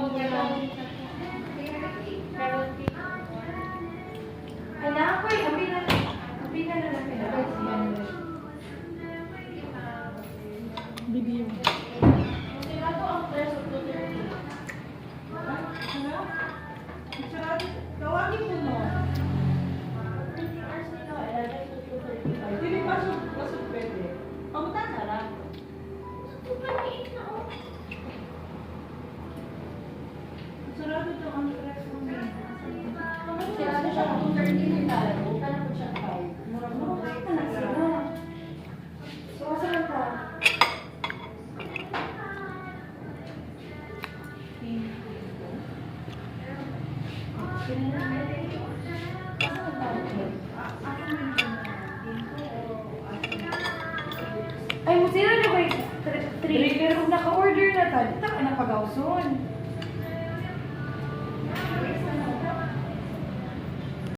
Anak ko, abi na lang pinag-siyan. Video. Sila ko ang press of 2:30. Tawagin mo no. Hindi pasok pwede. Pamunta na lang. Sarado ito ang press mo niya. Sila siya 2:30 na tayo. Buka na po siya 5. Murag-murag ka na sila. So, saan ka? Ay, musira na ba yung trigger? Naka-order na tayo. Ito ka na pag-awson.